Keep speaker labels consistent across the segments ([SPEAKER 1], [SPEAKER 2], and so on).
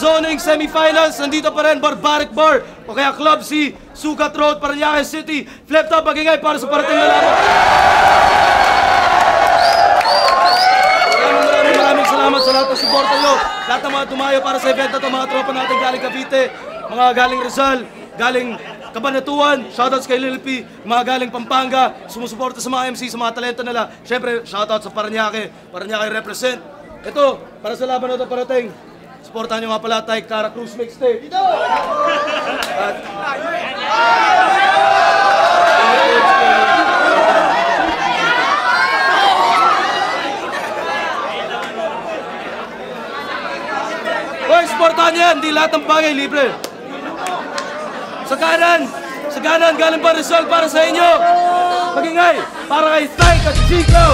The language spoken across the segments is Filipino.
[SPEAKER 1] zoning semifinals, nandito pa rin Barbaric Bar o kaya Club C, Sukat Road, Parañaque City. Flip top, magingay para sa parating na laban. Maraming salamat sa lahat ng suporta nyo. Lahat ng mga tumayo para sa event na ito, mga tropa natin galing Cavite, mga galing Rizal, galing Cabanatuan, shoutouts kay Lil P, mga galing Pampanga, sumusuporta sa mga MC, sa mga talento nila. Siyempre, shoutout sa Parañaque, Parañaque represent. Ito, para sa laban na ito parating, supportahan nyo nga pala tayo, Cara Cruz Mixtape. At hoy, supportahan nyo yan, di lahat ng bagay libre. Sa kanan, galing pa Rizal para sa inyo. Magingay, para kay Tyke at Chico.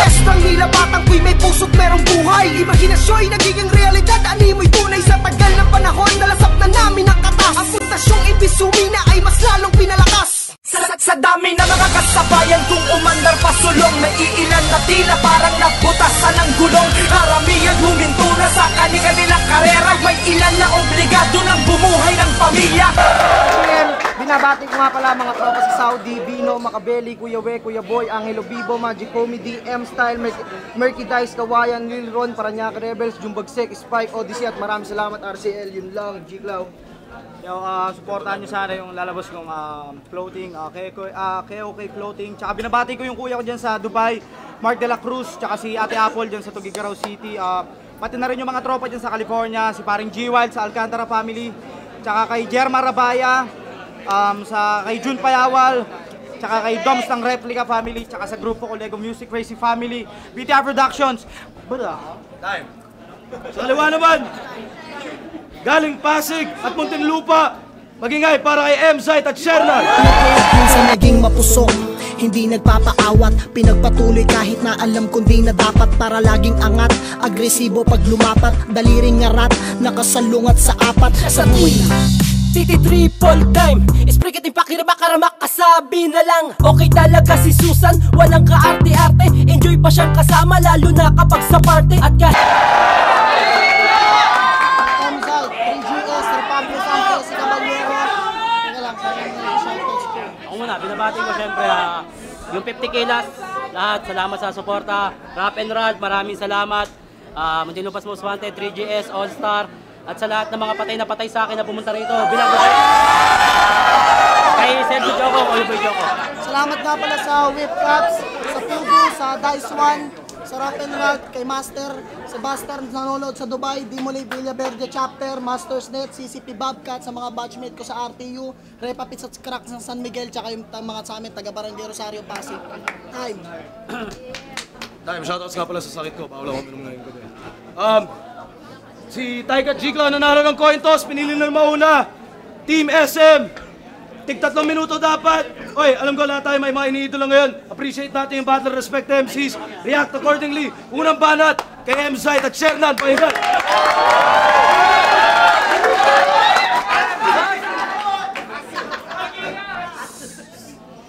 [SPEAKER 2] Estang nilapatang ko'y may puso't merong buhay. Imahinasyo'y nagiging realidad, animo'y tunay sa tagal ng panahon. Nalasap na namin ang katas. Ang puntasyong ibisumina ay mas lalong pinalakas. Sa dami na mga kasabayan kung umandar pa sulong, may iilan na tila parang nabutasan ng gulong. Karamihan huminto na sa kanilang karera, may ilan na obligado ng bumuhay ng pamilya. Binabati ko nga pala mga tropa sa Saudi, Bino, Macabeli, Kuya We, Kuya Boy, Angelo Bibo, Magic Comedy, M-Style, Merky Dice, Kawayan, Lil Ron, Parañaque Rebels, Jumbagsek, Spike, Odyssey at maraming salamat RCL, yun lang, G-Clow.
[SPEAKER 3] Supportahan nyo sana yung lalabas kong clothing, KOK Clothing. Tsaka binabati ko yung kuya ko dyan sa Dubai, Mark De La Cruz, tsaka si Ate Apple dyan sa Tugigaraw City. Pati na rin yung mga tropa dyan sa California, si paring G-Wild sa Alcantara Family, tsaka kay Jerma Rabaya, kay Jun Payawal, tsaka kay Doms ng Replica Family, tsaka sa grupo ko Lego Music Crazy Family, BTR Productions.
[SPEAKER 1] Time. Sa kaliwa naman, galing Pasig at Muntinlupa, magingay para kay M-Site at Shernan.
[SPEAKER 2] Minsan naging mapusok, hindi nagpapaawat, pinagpatuloy kahit na alam kong di na dapat. Para laging angat, agresibo pag lumapat, daliring ngarat, nakasalungat sa apat. Sa tuwi Titi triple time, isprikat yung pakirama karamak, kasabi na lang. Okay talaga si Susan, walang kaarte-arte, enjoy pa siyang kasama lalo na kapag sa party. At kahit
[SPEAKER 4] ako muna, binabati ko syempre yung 50 kilas, lahat, salamat sa suporta. Rap and Rad, maraming salamat. Muntinlupa's Most Wanted, 3GS, All Star, at sa lahat ng mga patay na patay sa akin na pumunta rito. Bilang kay Sergio Joko, Oliver Joko.
[SPEAKER 2] salamat nga pala sa Whip Caps, sa Pugu, sa Dice One, sa Rap and Rad, kay Master, sa Buster nanonood sa Dubai, Dimole Villaverde Chapter, Masters Net, CCP Bobcat, sa mga batchmate ko sa RTU, Repa Pizza at Cracks ng San Miguel, tsaka yung mga sa amin, taga Barangay Rosario, Pasig. Time.
[SPEAKER 1] Time, shoutouts nga pala sa sakit ko, bawal ako minum ngayon ko din. Si Tyke at G-Clow nanalo ng coin toss, pinili na mauna. Team SM, tig 3 minuto dapat. Oy, alam ko lahat tayo may mga iniidolo ngayon. Appreciate natin yung battle, respect MCs, react accordingly. Unang banat kay M-Site at Shernan, pakinggan.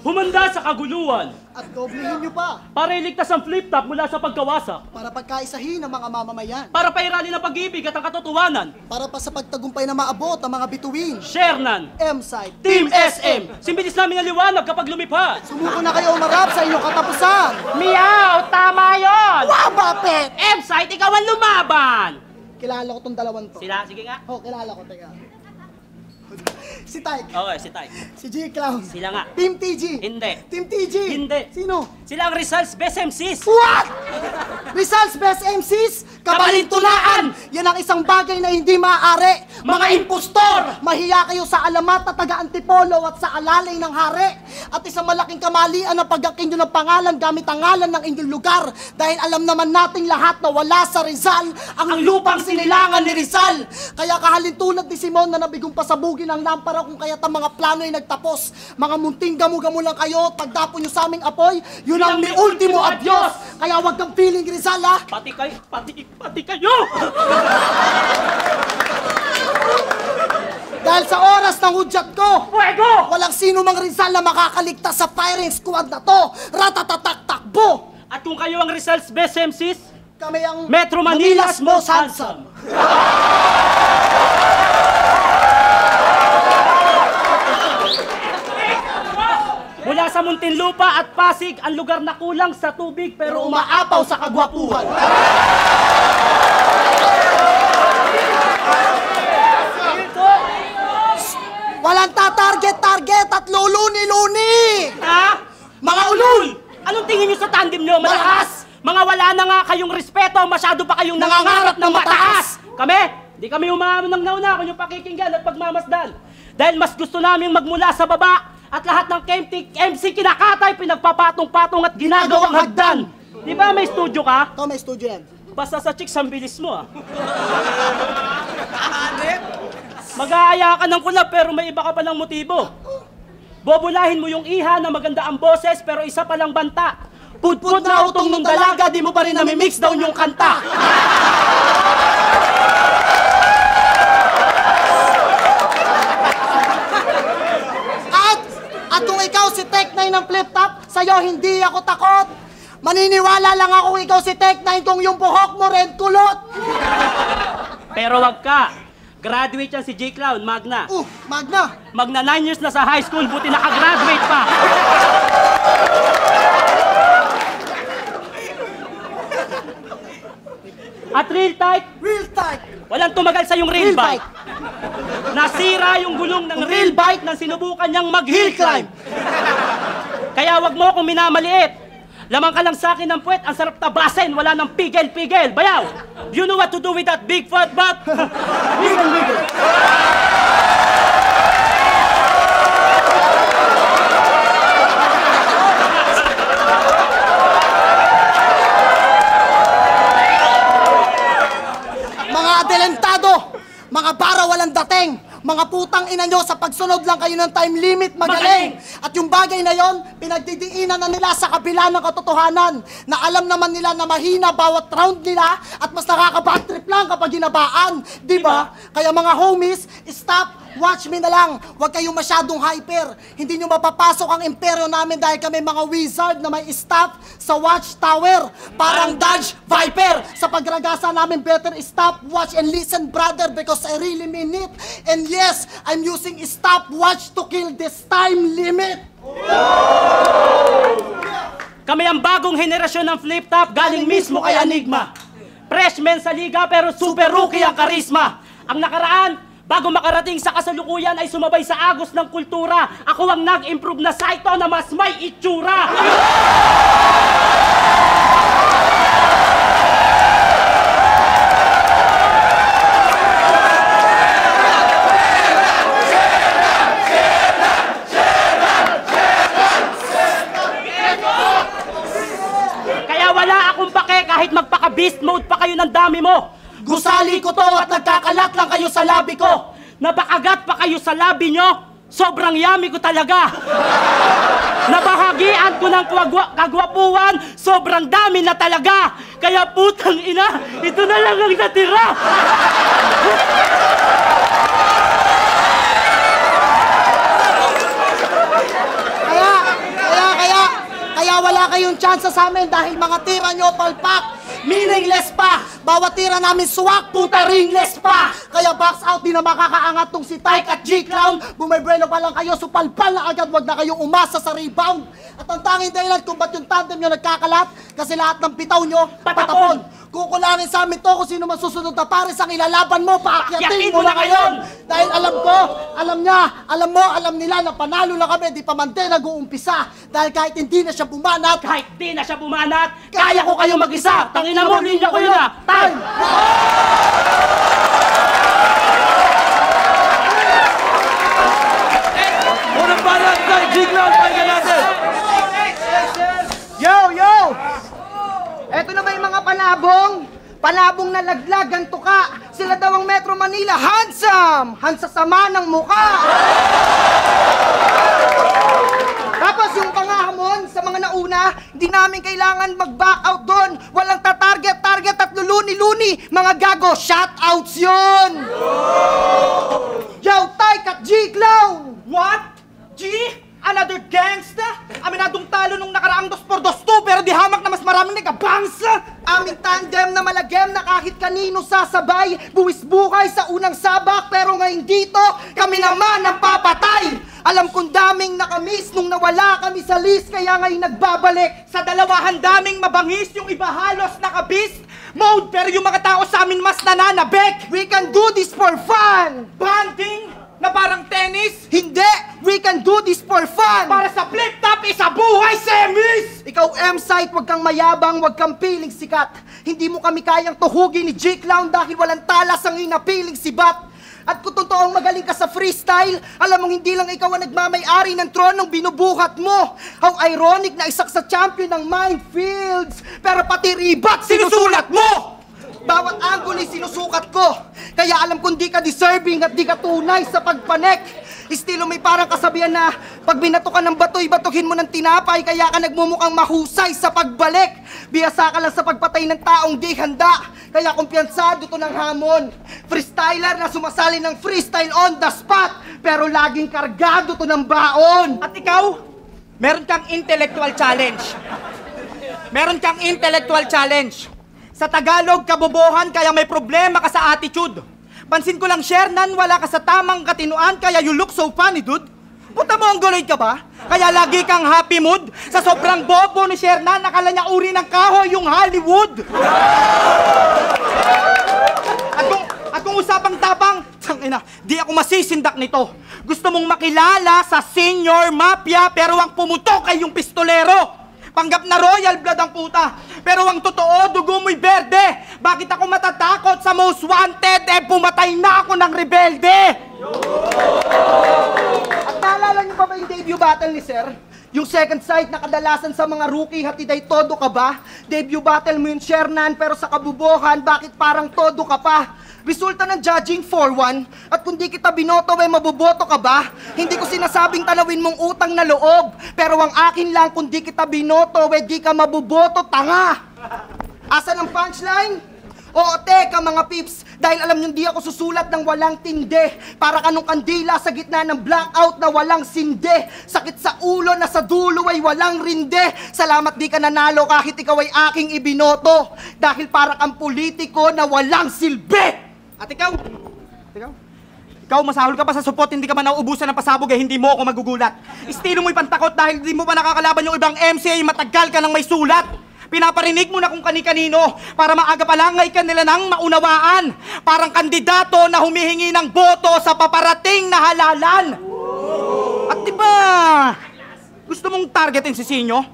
[SPEAKER 4] Humanda sa kaguluhan
[SPEAKER 2] At doblehin nyo pa,
[SPEAKER 4] para iligtas ang flip-top mula sa pagkawasak,
[SPEAKER 2] para pagkaisahin ng mga mamamayan,
[SPEAKER 4] para pairali ng pag-ibig at ang katotohanan.
[SPEAKER 2] para pa sa pagtagumpay na maabot ang mga bituin.
[SPEAKER 4] Shernan,
[SPEAKER 2] M-Site,
[SPEAKER 4] Team SM, simbilis namin ang liwanag kapag lumipad.
[SPEAKER 2] sumuko na kayo umarap sa inyong katapusan.
[SPEAKER 4] Meow, tama yon.
[SPEAKER 2] Wow, Bapet!
[SPEAKER 4] M-Site, ikaw ang lumaban.
[SPEAKER 2] Kilala ko tong dalawan to.
[SPEAKER 4] Sila, sige nga.
[SPEAKER 2] Oh, kilala ko, teka. Si Tyke,
[SPEAKER 4] Okay, si Ty.
[SPEAKER 2] si G-Clown,
[SPEAKER 4] Sila nga.
[SPEAKER 2] Team TG,
[SPEAKER 4] Hindi.
[SPEAKER 2] Team TG,
[SPEAKER 4] Hindi.
[SPEAKER 2] Sino?
[SPEAKER 4] Sila ang results best MCs.
[SPEAKER 2] What? Results Best MCs, kabalintunaan! Yan ang isang bagay na hindi maaari. Mga impostor! Mahiya kayo sa alamat na taga-antipolo at sa alalay ng hari. At isang malaking kamalian na pag-aking nyo ng pangalan gamit ang ngalan ng inyong lugar. Dahil alam naman nating lahat na wala sa Rizal ang lupang sinilangan ni Rizal. Kaya kahalintulad ni Simon na nabigong pasabugin ang lampara kung kaya't ang mga plano ay nagtapos. Mga munting gamu-gamu lang kayo, pagdapo nyo sa aming apoy, yun ang may ultimo adios. Kaya wag kang feeling Rizal, ha?
[SPEAKER 4] Pati kayo.
[SPEAKER 2] Dahil sa oras ng hudyat ko,
[SPEAKER 4] Fuego!
[SPEAKER 2] walang sino mang Rizal na makakaligtas sa firing squad na to. Ratatatak-takbo!
[SPEAKER 4] At kung kayo ang results best MCs,
[SPEAKER 2] Kami ang
[SPEAKER 4] Metro Manila's most handsome. Nasa Muntinlupa at Pasig, ang lugar na kulang sa tubig pero umaapaw sa kagwapuhan.
[SPEAKER 2] Walang tatarget-target at luluni-luni!
[SPEAKER 4] Ha? Mga ulul! Anong tingin nyo sa tandem nyo? Malakas! Mga wala na nga kayong respeto, masyado pa kayong nangangarap ng mataas! Kami, di kami umaamon ng nauna kung yung pakikinggan at pagmamasdan. Dahil mas gusto namin magmula sa baba at lahat ng MC kinakatay, pinagpapatong-patong at ginagawang hagdan. Di ba may studio ka?
[SPEAKER 2] Ikaw may studio yan.
[SPEAKER 4] Basta sa chicks ang bilis mo ah. Mag-aaya ka ng kulab pero may iba ka palang motibo. Bobulahin mo yung iha na maganda ang boses pero isa palang banta. Pudpud na utong nung dalaga, di mo pa rin namimix down yung kanta.
[SPEAKER 2] At kung ikaw si Tech9 ng flip top, sa'yo hindi ako takot. Maniniwala lang ako kung ikaw si Tech9 kung yung buhok mo red kulot.
[SPEAKER 4] Pero wag ka. Graduate yan si J. Clown, Magna.
[SPEAKER 2] Magna.
[SPEAKER 4] Magna 9 years na sa high school, buti nakagraduate pa. At real tight, walang tumagal sa yung real bike. Nasira yung gulong ng real bike nang sinubukan niyang mag-hill climb. Kaya wag mo akong minamaliit. Lamang ka lang sa akin ng puwet, ang sarap tabasin, wala nang pigel-pigel. Bayaw, you know what to do with that big fat butt? Wiggle.
[SPEAKER 2] Mga adelantado, mga bara walang dating, mga putang ina nyo sa pagsunod lang kayo ng time limit magaling. At yung bagay na yon, pinagdidiinan na nila sa kabila ng katotohanan na alam naman nila na mahina bawat round nila at mas nakaka-bad trip lang kapag ginabaan. Diba? Kaya mga homies, stop, watch me na lang. Huwag kayong masyadong hyper. Hindi nyo mapapasok ang imperyo namin dahil kami mga wizard na may staff sa watchtower. Parang Dodge Viper. Sa pagragasa namin, better stop, watch, and listen, brother, because I really mean it. And yes, I'm using stopwatch to kill this time limit.
[SPEAKER 4] Kami ang bagong henerasyon ng flip top galing mismo kay Enigma. Freshman sa liga pero super rookie ang karisma. Ang nakaraan, bago makarating sa kasalukuyan ay sumabay sa agos ng kultura. Ako ang nag-improve na saito na mas may itsura. Wala akong pake kahit magpaka-beast mode pa kayo ng dami mo. Gusali ko to at nagkakalat lang kayo sa labi ko. Napakagat pa kayo sa labi nyo. Sobrang yummy ko talaga. Nabahagian ko ng kagwapuan. Sobrang dami na talaga. Kaya putang ina, ito na lang ang natira.
[SPEAKER 2] Kaya wala kayong chance sa amin dahil mga tira nyo palpak. Meaningless pa. Bawat tira namin swak, puta ringless pa. Kaya box out, di na makakaangat tong si Tyke at G-Clown. Bumibrelo pa lang kayo, supalpal na agad, wag na kayong umasa sa rebound. At ang tanging dahilan kung ba't yung tandem nyo nagkakalat, kasi lahat ng bitaw nyo, patapon. Kukulangin sa amin to kung sino man susunod na pares ang ilalaban mo, paakyatin mo na ngayon. Dahil alam ko, alam niya, alam mo, alam nila na panalo lang kami, di pa man din nag-uumpisa. Dahil kahit hindi na siya bumanat, kaya ko kayo mag-isa. Tangina mo, linya ko yun na. Time!
[SPEAKER 1] Unang balat kay G-Clown, pahinga natin.
[SPEAKER 2] Yo! Eto na ba yung mga panabong na laglagan tuka. Sila daw ang Metro Manila, handsome! Hansasama ng muka! Tapos yung pangahamon sa mga nauna, hindi namin kailangan mag-back out doon. Walang tatarget at luluni-luni. Mga gago, shoutouts yun! Yo, Tyke at G-Clown!
[SPEAKER 3] What? G? Another gangsta? Aminadong talo nung nakaraang 2x2 pero di hamak na mas maraming nagkabangsa!
[SPEAKER 2] Aming tandem na malagem na kahit kanino sasabay. Buwis buhay sa unang sabak pero ngayon dito, kami naman ang papatay! Alam kong daming nakamiss nung nawala kami sa list, kaya ngayon nagbabalik.
[SPEAKER 3] Sa dalawahan daming mabangis, yung iba halos naka-beast mode, pero yung mga tao sa amin mas nananabik.
[SPEAKER 2] We can do this for fun!
[SPEAKER 3] Banding na parang tennis,
[SPEAKER 2] Hindi! We can do this for fun!
[SPEAKER 3] para sa flip-top isa buhay semis.
[SPEAKER 2] Ikaw, M-Site, wag kang mayabang, wag kang piling sikat. Hindi mo kami kayang tuhugin ni J-Clown dahil walang talas ang inapiling sibat. At kung totoong magaling ka sa freestyle, alam mong hindi lang ikaw ang nagmamay-ari ng tronong binubuhat mo. How ironic na isa sa champion ng minefields, pero pati ribat sinusulat mo! Bawat angulo sinusukat ko, kaya alam kong di ka deserving at di ka tunay sa pagpanek. Estilo may parang kasabihan na pag binato ka ng bato'y batuhin mo ng tinapay, kaya ka nagmumukhang mahusay sa pagbalik. Biyasa ka lang sa pagpatay ng taong di handa, kaya kumpiyansado to ng hamon. Freestyler na sumasali ng freestyle on the spot, pero laging kargado to ng baon.
[SPEAKER 3] At ikaw, meron kang intellectual challenge. Meron kang intellectual challenge. Sa Tagalog, kabobohan, kaya may problema ka sa attitude. Pansin ko lang, Shernan, wala ka sa tamang katinuan, kaya you look so funny, dude. Puta mo, ang guloy ka ba? Kaya lagi kang happy mood. Sa sobrang bobo ni Shernan, nakala niya uri ng kahoy yung Hollywood. At kung usapang tapang, tangina, di ako masisindak nito. Gusto mong makilala sa senior mafia, pero ang pumutok ay yung pistolero. Panggap na royal blood ang puta, pero ang totoo, dugo mo'y berde. Bakit ako matatakot sa most wanted? Pumatay na ako ng rebelde.
[SPEAKER 2] At naalala niyo pa ba yung debut battle ni Sir? Yung second sight na kadalasan sa mga rookie, hatid ay todo ka ba? Debut battle mo yung Shernan, pero sa kabubuhan, bakit parang todo ka pa? Resulta ng judging 4-1, at kung di kita binoto, mabuboto ka ba? Hindi ko sinasabing tanawin mong utang na loob, pero ang akin lang, kung di kita binoto, di ka mabuboto, tanga! Asan ang punchline? Oo, teka mga pips, dahil alam nyo di ako susulat ng walang tinde. Para kanong kandila sa gitna ng blackout na walang sinde. Sakit sa ulo na sa dulo ay walang rinde. Salamat di ka nanalo kahit ikaw ay aking ibinoto. Dahil para kang politiko na walang silbi.
[SPEAKER 3] At ikaw, masahol ka pa sa supot, hindi ka man nauubusan ng pasabog, hindi mo ako magugulat. Estilo mo'y pantakot dahil di mo pa nakakalaban yung ibang MC, ay matagal ka nang may sulat. Pinaparinig mo na kung kani-kanino para maaga pa lang ay kanila nang maunawaan. Parang kandidato na humihingi ng boto sa paparating na halalan. At diba, gusto mong targetin si Sinyo?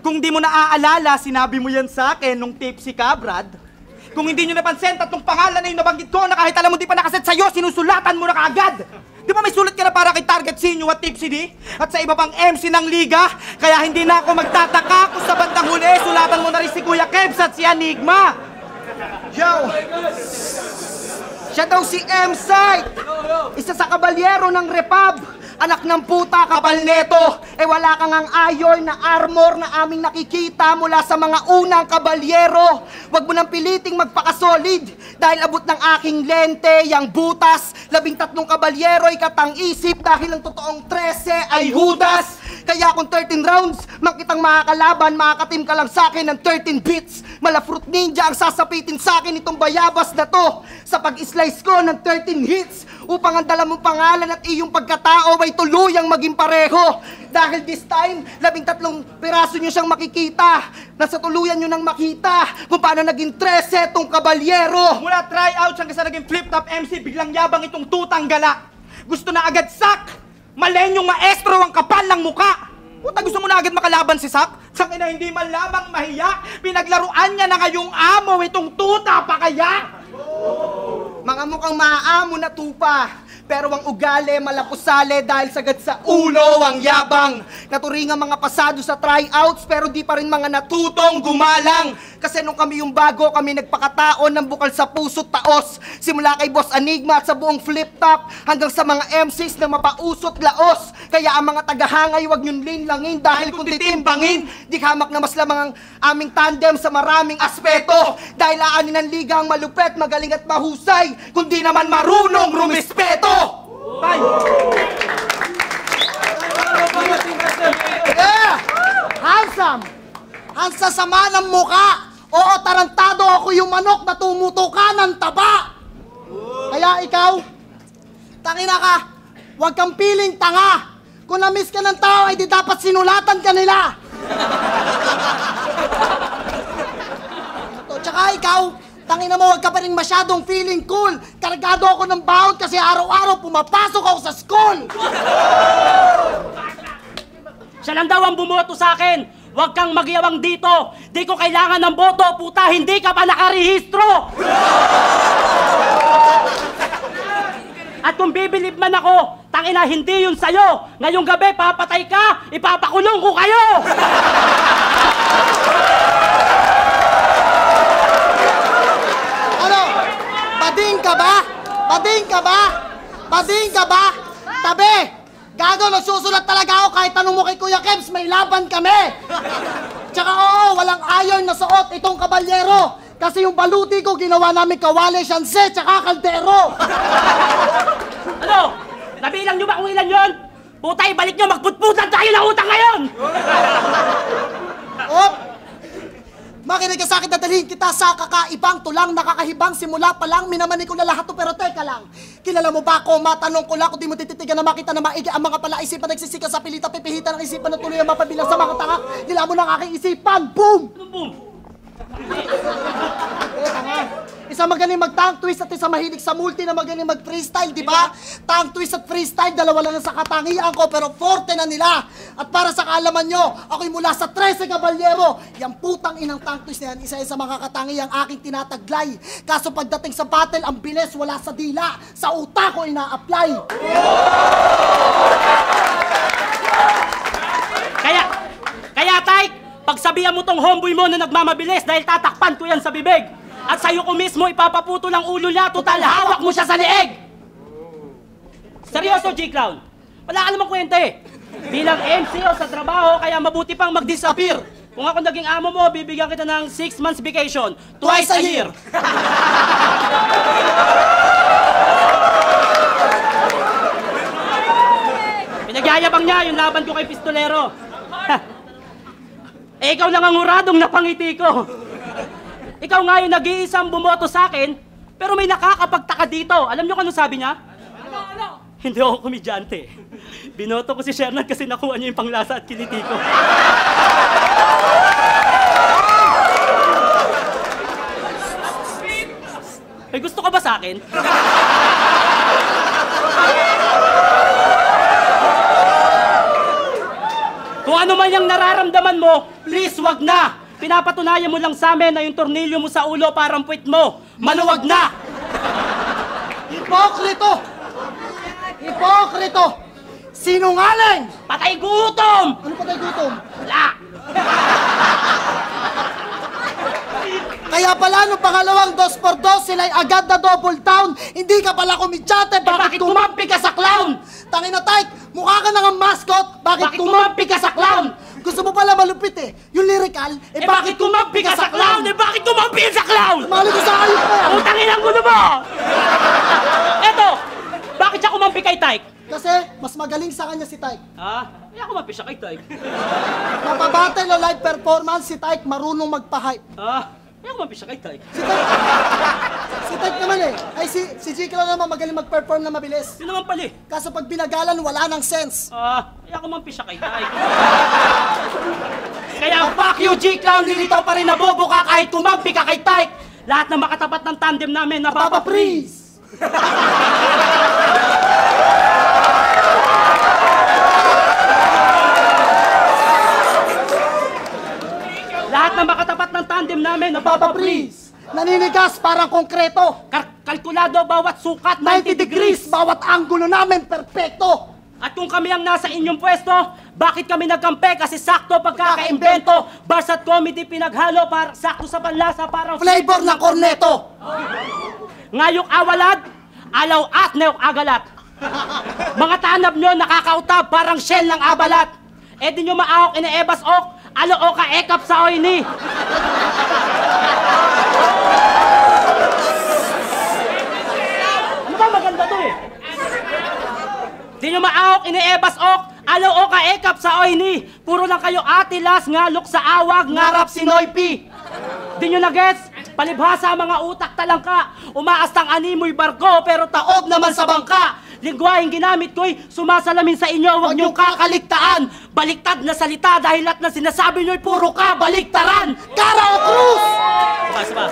[SPEAKER 3] Kung di mo naaalala, sinabi mo yan sa akin nung tipsy ka, Brad. Kung hindi nyo napansin, tatlong pangalan na yung nabanggit ko na kahit alam mo di pa nakaset sa'yo, sinusulatan mo na kaagad. Di ba may sulat ka na para kay Target Sinyo at Tipsy D? At sa iba pang MC ng liga? Kaya hindi na ako magtataka kung sa bandang huli, sulatan mo na rin si Kuya Kebs at si Enigma.
[SPEAKER 2] Yo! Siya daw si M-Site! Isa sa kabalyero ng Repab! Anak ng puta, kapal neto! Wala kang ang ayor na armor na aming nakikita mula sa mga unang kabalyero! Huwag mo nang piliting magpakasolid dahil abot ng aking lente, yang butas. 13 kabalyero ay katang-isip dahil ang totoong 13 ay Judas! Kaya kung 13 rounds, makitang makakalaban, makakatim ka lang sa akin ng 13 beats. Mala fruit ninja ang sasapitin sa akin itong bayabas na to sa pag-slice ko ng 13 hits upang ang dala mong pangalan at iyong pagkatao ay tuluyang maging pareho. Dahil this time, 13 piraso nyo siyang makikita. Nasa tuluyan nyo nang makita kung paano naging 13 tong kabalyero.
[SPEAKER 3] Mula tryouts hanggang sa naging flip-top MC, biglang yabang itong tutang gala. Gusto na agad sak. Malenyong maestro ang kapal ng muka. Puta, gusto mo na agad makalaban si Sak? Sangina, hindi man lamang mahiya. Pinaglaruan niya na ngayong amo itong tuta pa kaya?
[SPEAKER 2] Mga mukhang maaamo na tupa, pero ang ugali malapusale dahil sagad sa ulo ang yabang. Naturing ang mga pasado sa tryouts pero di pa rin mga natutong gumalang. Kasi nung kami yung bago, kami nagpakataon ng bukal sa puso't taos. Simula kay Boss Enigma at sa buong flip-top hanggang sa mga MCs na mapausot laos. Kaya ang mga tagahangay wag nyong linlangin dahil kung titimbangin, di hamak na mas lamang ang aming tandem sa maraming aspeto. Dahil aanin ng liga ang malupet, magaling at mahusay, kundi naman marunong rumispeto.
[SPEAKER 3] Tay!
[SPEAKER 2] Yeah! Handsome! Hansa sama ng muka! Oo, tarantado ako yung manok na tumutuka ng taba! Kaya ikaw, tangina ka, huwag kang piling tanga!
[SPEAKER 5] Kung na-miss ka ng tao, ay di dapat sinulatan ka nila. Tsaka ikaw, tangina mo, huwag ka pa rin masyadong feeling cool. Kargado ako ng baon kasi araw-araw pumapasok ako sa school.
[SPEAKER 4] Siya lang daw ang bumoto sa akin. Huwag kang magyawang dito. Di ko kailangan ng boto, puta. Hindi ka pa nakarehistro. At kung bibilib man ako, tangina, hindi yun sa'yo. Ngayong gabi, papatay ka, ipapakulong ko kayo.
[SPEAKER 5] Ano? Bading ka ba? Bading ka ba? Bading ka ba? Tabi! Gago, nagsusulat talaga ako kahit tanong mo kay Kuya Kebs, may laban kami! Tsaka oo, walang iron na suot itong kabalyero. Kasi yung baluti ko, ginawa namin kawali, syanse, tsaka kaldero.
[SPEAKER 4] Ano? Nabilang nyo ba kung ilan yun? Puta, ibalik nyo, magputputan tayo ng utang ngayon!
[SPEAKER 5] Op! Makinig ka sa akin, dadalhin kita sa kakaibang tulang nakakahibang simula pa lang, minamani ko na lahat to, pero teka lang. Kilala mo ba ako? Matanong ko lang kung di mo tititigan na makita na maigi ang mga palaisipan nagsisika sa pilita, pipihitan ng isipan na tuloy ang mapabilang sa mga tanga. Nila mo ng aking isipan, boom!
[SPEAKER 4] Ano boom?
[SPEAKER 5] Isa magaling mag-tongue twist at isa mahilig sa multi na magaling mag-freestyle, di ba? Tongue twist at freestyle, dalawa lang sa katangian ko, pero forte na nila. At para sa kaalaman nyo, ako'y mula sa 13 Caballero. Yang putang inang tongue twist na yan, isa sa mga katangiang aking tinataglay. Kaso pagdating sa battle, ang bilis wala sa dila. Sa utak ko ina-apply.
[SPEAKER 4] Kaya, Tyke, pagsabihan mo tong homeboy mo na nagmamabilis dahil tatakpan ko yan sa bibig. At sa'yo ko mismo ipapaputo ng ulo niya, total hawak mo siya sa leeg! Seryoso, G-Clown? Wala ka namang kwenta eh. Bilang MCO sa trabaho, kaya mabuti pang mag-disappear. Kung ako naging amo mo, bibigyan kita ng 6 months vacation, twice a year. Pinagyayabang niya yung laban ko kay Pistolero. Eh, ikaw lang ang huradong napangiti ko. Ikaw nga yung nag-iisang bumoto sa akin, pero may nakakapagtaka dito. Alam niyo kung ano sabi niya? Ano? Hindi ako komedyante. Binoto ko si Shernan kasi nakuha niya yung panglasa at kiliti ko. May gusto ka ba sa akin? Kung ano man yung nararamdaman mo, please wag na! Pinapatunayan mo lang sa amin na yung tornilyo mo sa ulo parang puwit mo. Maluwag na!
[SPEAKER 5] Hipokrito! Hipokrito! Sinungaling!
[SPEAKER 4] Patay gutom!
[SPEAKER 5] Ano patay gutom?
[SPEAKER 4] Wala!
[SPEAKER 5] Kaya pala nung pangalawang 2x2, sila'y agad na double down. Hindi ka pala komedyante, bakit tumampi ka sa clown? Tangina Tyke, mukha ka na ng mascot, bakit tumampi ka sa clown? Gusto mo pala malupit eh, yung lyrical,
[SPEAKER 4] bakit kumampi ka sa clown? Bakit kumampi ka sa clown?
[SPEAKER 5] Mali ko sa ayos mo yan.
[SPEAKER 4] Utangin ang gulo mo! Eto, bakit siya kumampi kay Tyke?
[SPEAKER 5] Kasi mas magaling sa kanya si Tyke.
[SPEAKER 4] Kaya kumampi siya kay Tyke.
[SPEAKER 5] Mapabattle o live performance, si Tyke marunong magpa-hype.
[SPEAKER 4] Kaya kumampi siya kay Tyke.
[SPEAKER 5] Si Tyke naman eh, ay si G-Clown naman magaling mag-perform na mabilis.
[SPEAKER 4] Yun naman pala eh.
[SPEAKER 5] Kaso pag binagalan, wala nang sense.
[SPEAKER 4] Kaya kumampi siya kay Tyke. Kaya fuck you, G-Clown, nilito pa rin na bobo ka kahit kumampi ka kay Tyke. Lahat na makatapat ng tandem namin,
[SPEAKER 5] Napapa-freeze!
[SPEAKER 4] Lahat na makatapat ng tandem namin,
[SPEAKER 5] Napapa-freeze! Naninigas parang konkreto.
[SPEAKER 4] Kalkulado bawat sukat,
[SPEAKER 5] 90 degrees, bawat anggulo namin, perpekto.
[SPEAKER 4] At kung kami ang nasa inyong pwesto, bakit kami nagkampe? Kasi sakto pagkakaimbento. Bars at comedy pinaghalo, para sakto sa panlasa, parang
[SPEAKER 5] Flavor ng korneto.
[SPEAKER 4] ngayok awalad, alaw at neok agalat. Mga tanab nyo nakakautab, parang shell ng abalat. E di nyo maawak ine-ebas ok, alo o ka ekap sa oyni. Ano ba maganda to eh? Di nyo maawak ine-ebas ok, alo o ka ekap sa oyni. Puro lang kayo atilas, ngalok sa awag, ngarap sinoypi. Di nyo na-gets? Palibhasa mga utak talangka. Umaastang animoy barko pero taob naman sa bangka. Lingwaheng ginamit ko'y sumasalamin sa inyo, huwag niyong kakaligtaan. Baliktad na salita dahil lahat na sinasabi niyo'y puro kabaliktaran.
[SPEAKER 5] Kara o Cruz!
[SPEAKER 4] Sabah.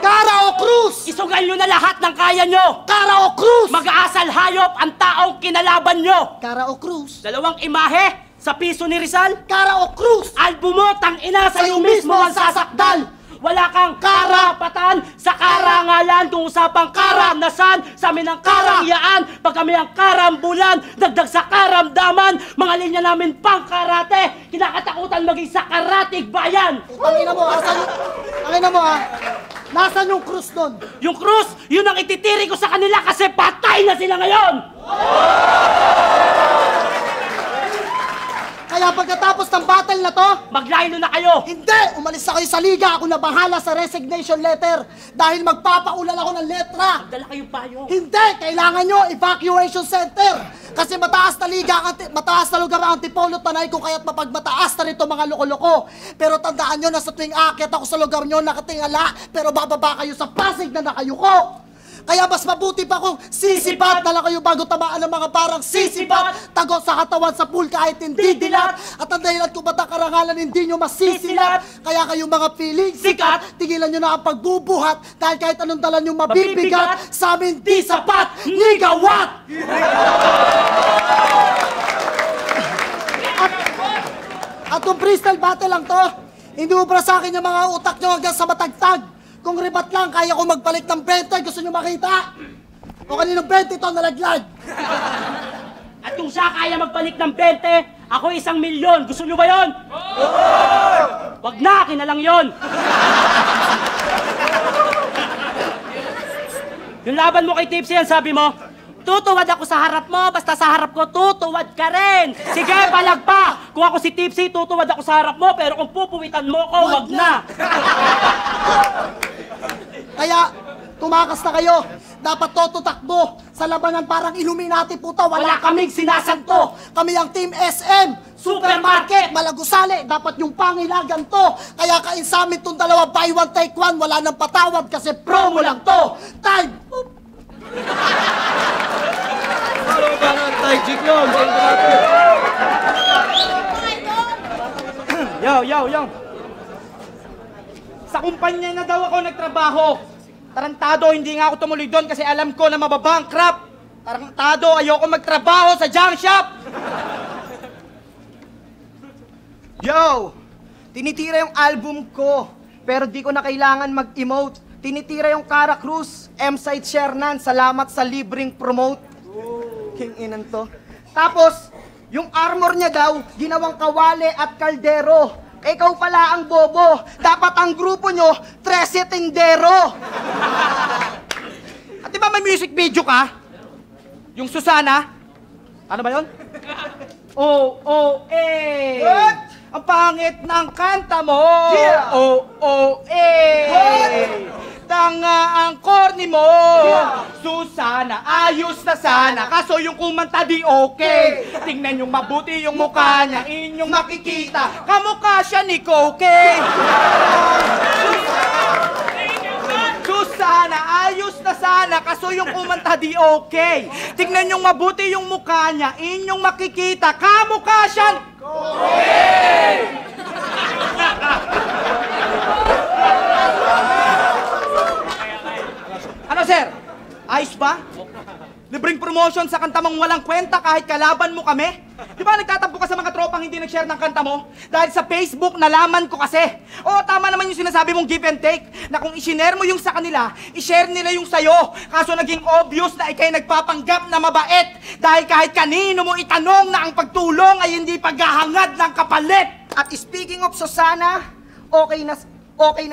[SPEAKER 5] Kara o Cruz!
[SPEAKER 4] Isugal niyo na lahat ng kaya niyo.
[SPEAKER 5] Kara o Cruz!
[SPEAKER 4] Mag-aasal hayop ang taong kinalaban niyo.
[SPEAKER 5] Kara o Cruz!
[SPEAKER 4] Dalawang imahe sa piso ni Rizal.
[SPEAKER 5] Kara o Cruz!
[SPEAKER 4] Albo mo, tang-ina, sa'yo mismo ang sasakdal. Wala kang karapatan sa karangalan kung usapang karanasan. Sa amin ang karangyaan, pag kami ang karambulan, dagdag sa karamdaman, mga linya namin pang karate, kinakatakutan maging sa karatig bayan.
[SPEAKER 5] Tangina mo, Nasaan yung krus doon?
[SPEAKER 4] Yung krus, yun ang ititiri ko sa kanila kasi patay na sila ngayon!
[SPEAKER 5] Kaya pagkatapos ng battle na to,
[SPEAKER 4] Maglaylo na kayo!
[SPEAKER 5] hindi! Umalis na kayo sa liga. Ako na bahala sa resignation letter dahil magpapaulan ako ng letra.
[SPEAKER 4] Dala kayong payo.
[SPEAKER 5] Hindi! Kailangan nyo evacuation center. Kasi mataas na liga, mataas na lugar ang Antipolo, Tanay ko kaya't mapagmataas na rito mga loko-loko. Pero tandaan nyo na sa tuwing aakyat ako sa lugar nyo, nakatingala, pero bababa kayo sa Pasig na nakayuko. Kaya mas mabuti pa kung sisipat na lang kayo bago tamaan ng mga parang sisipat. Tago sa katawan sa pool kahit hindi dilat. At ang dahilan kung ba't ang karangalan hindi nyo masisilat. Kaya kayong mga feeling sikat, tigilan nyo na ang pagbubuhat. Dahil kahit anong dala nyo mabibigat, sa amin di sapat, nigawat! At yung freestyle battle lang to, hindi mo para sa akin yung mga utak nyo hanggang sa matagtag. Kung ribat lang, kaya ko magpalit ng 20. Gusto nyo makita? O kaninong 20 to nalaglag?
[SPEAKER 4] At kung siya kaya magbalik ng 20, ako 1,000,000. Gusto nyo ba yun? Wag na, akin na lang yun. Yung laban mo kay Tipsy, yan sabi mo, tutuwad ako sa harap mo, basta sa harap ko, tutuwad ka rin. Sige, palag pa. Kung ako si Tipsy, tutuwad ako sa harap mo, pero kung pupuwitan mo ko, wag na.
[SPEAKER 5] Kaya, tumakas na kayo. Dapat to takbo. Sa labanan parang Illuminati puta, wala kaming sinasanto. Kami ang Team SM, Supermarket, Malagusali. Dapat yung pangilagan to. Kaya kain sa amin tong dalawa, buy one, take one. Wala nang patawad kasi promo lang to. Time!
[SPEAKER 1] Ano ba nga tayo, Jig yun?
[SPEAKER 3] Yo. Sa kumpanya na daw ako nagtrabaho. Tarantado, hindi nga ako tumuloy doon kasi alam ko na mababankrupt. Tarantado, ayoko magtrabaho sa junk shop. Yo! Tinitira yung album ko, pero di ko na kailangan mag-emote. Tinitira yung Cara Cruz, M-Site Shernan, salamat sa libreng promote. King inan to. Tapos, yung armor niya daw, ginawang kawali at kaldero. Ikaw pala ang bobo. Dapat ang grupo nyo, 13 tindero. At di ba may music video ka? Yung Susana? Ano ba yun? What? Ang pangit ng kanta mo. Yeah. Tanga ang corny mo. Yeah. Susana, ayos na sana. Kaso yung kumanta di okay. Tingnan yung mabuti yung mukha niya. Inyong makikita. Kamukha siya ni Coke. Susana, ayos na sana. Kaso yung kumanta di okay. Tingnan yung mabuti yung mukha niya. Inyong makikita. Kamukha siya ni Coke. Ano sir? Ayos ba? Libreng promotion sa kanta mong walang kwenta kahit kalaban mo kami? Di ba nagtatampo ka sa mga tropang hindi nag-share ng kanta mo? Dahil sa Facebook, nalaman ko kasi. Oo, tama naman yung sinasabi mong give and take. Na kung i-share mo yung sa kanila, i-share nila yung sayo. Kaso naging obvious na ikay nagpapanggap na mabait. Dahil kahit kanino mo itanong na ang pagtulong ay hindi paghahangad ng kapalit. At speaking of Susana, okay na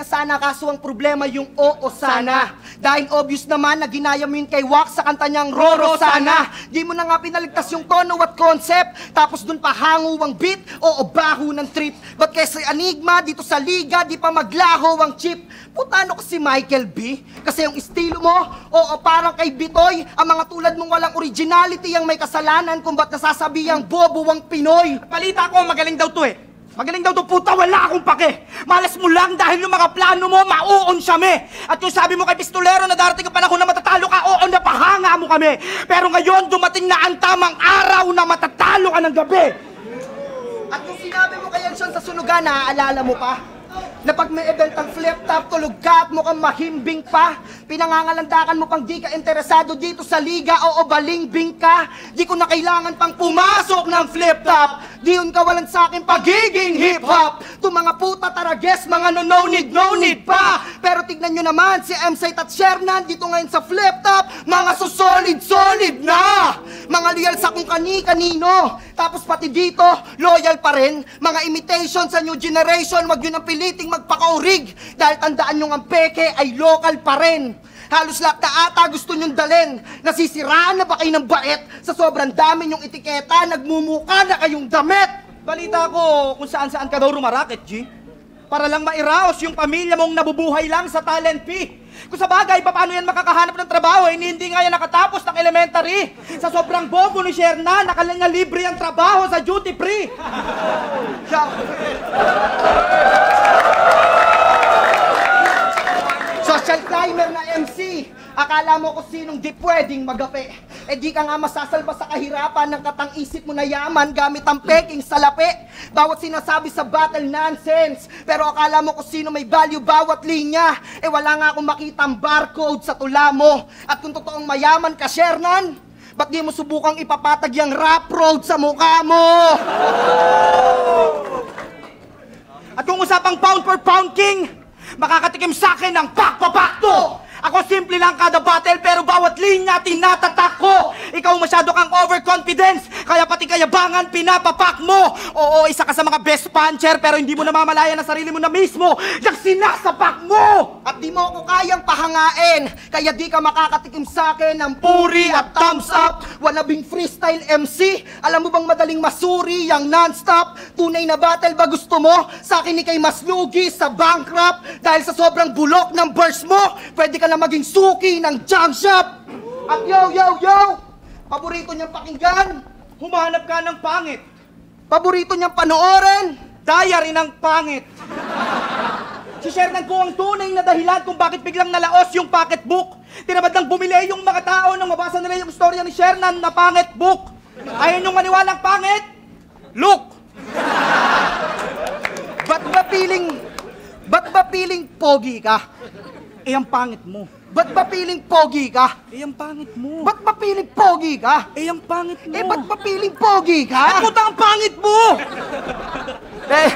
[SPEAKER 3] sana, kaso ang problema yung oo sana. Dahil obvious naman na ginaya mo yun kay Wax sa kanta niyang Roro sana. Di mo na nga pinaligtas yung tono at concept. Tapos dun pa hango ang beat, oo baho ng trip. Ba't kaysa Enigma dito sa liga, di pa maglaho ang chip? Putano ko si Michael B. Kasi yung estilo mo, oo parang kay Bitoy. Ang mga tulad mong walang originality ang may kasalanan kung ba't nasasabi ang bobo ang Pinoy. Balita ko, magaling daw to eh. Magaling daw to puta, wala akong pake. Malas mo lang dahil yung mga plano mo, mauon siyami. At yung sabi mo kay Pistolero na darating ang panahon na matatalo ka, oo, napahanga mo kami. Pero ngayon, dumating na ang tamang araw na matatalo ka ng gabi.
[SPEAKER 2] At kung sinabi mo kay Elson sa sunugan, naaalala mo pa? Na pag may event ang flip-top, tulog ka at mukhang mahimbing pa. Pinangangalandakan mo pang di ka interesado dito sa liga, oo, balingbing ka. Di ko na kailangan pang pumasok ng flip-top. Di yun kawalan sa akin pagiging hip-hop. To mga puta, tara guess, mga no need pa. Pero tignan nyo naman, si M-Site at Shernan dito ngayon sa flip-top, mga solid na. Mga loyal sa kung kani-kanino. Tapos pati dito, loyal pa rin. Mga imitation sa new generation, wag yun ang piliting magpakaurig. Dahil tandaan nyo ang peke ay local pa rin. Halos lahat na ata gusto nyong dalin. Nasisiraan na ba kayo ng bait? Sa sobrang dami nyong etiketa, nagmumuka na kayong damit.
[SPEAKER 3] Balita ko kung saan-saan ka daw rumaraket, G. Para lang mairaos yung pamilya mong nabubuhay lang sa talent fee. Kung sa bagay, paano yan makakahanap ng trabaho? Hindi nga yan nakatapos ng elementary. Sa sobrang bobo ni Sherna, nakalinya libre ang trabaho sa duty free.
[SPEAKER 2] Social climber na MC. Akala mo kung sinong di pwedeng magape. Eh di ka nga masasalba sa kahirapan ng katang-isip mo na yaman gamit ang peking salapi. Bawat sinasabi sa battle nonsense. Pero akala mo kung sino may value bawat linya. Eh wala nga akong makitang barcode sa tula mo. At kung totoong mayaman ka, Shernan, ba't di mo subukang ipapatag yung rap road sa mukha mo?
[SPEAKER 3] At kung usapang pound for pound king, makakatikim sa akin ng pakpapakto. Ako simple lang kada battle pero bawat linya tinatatak ko. Ikaw masyado kang overconfidence, kaya pati kayabangan pinapapak mo. Oo, isa ka sa mga best puncher pero hindi mo namamalayan ang sarili mo na mismo. Yung sinasapak mo!
[SPEAKER 2] At di mo ako kayang pahangain, kaya di ka makakatikim sa akin ng puri at thumbs up. Wanabing freestyle MC, alam mo bang madaling masuri yung non-stop? Tunay na battle ba gusto mo? Sa akin ikay mas lugi sa bankrupt. Dahil sa sobrang bulok ng verse mo, pwede ka na maging suki ng junk shop. At yo, paborito niyang pakinggan,
[SPEAKER 3] Humanap ka ng pangit.
[SPEAKER 2] paborito niyang panoorin,
[SPEAKER 3] Diary ng pangit. Si Shernan ko ang tunay na dahilan kung bakit biglang nalaos yung pocketbook. Tinamad lang bumili yung mga tao nang mabasa nila yung storya ni Shernan na pangit book. Ayaw niyong maniwalang pangit? Look!
[SPEAKER 2] ba't ba piling pogi ka?
[SPEAKER 3] Eh, ang pangit mo.
[SPEAKER 2] Ba't ba piling pogi ka?
[SPEAKER 3] Eh, ang pangit mo.
[SPEAKER 2] Ba't ba piling pogi ka?
[SPEAKER 3] Eh, ang pangit mo.
[SPEAKER 2] Eh, ba't ba piling pogi
[SPEAKER 3] Eh,
[SPEAKER 2] ka?
[SPEAKER 3] puta, ang pangit mo!
[SPEAKER 2] Eh,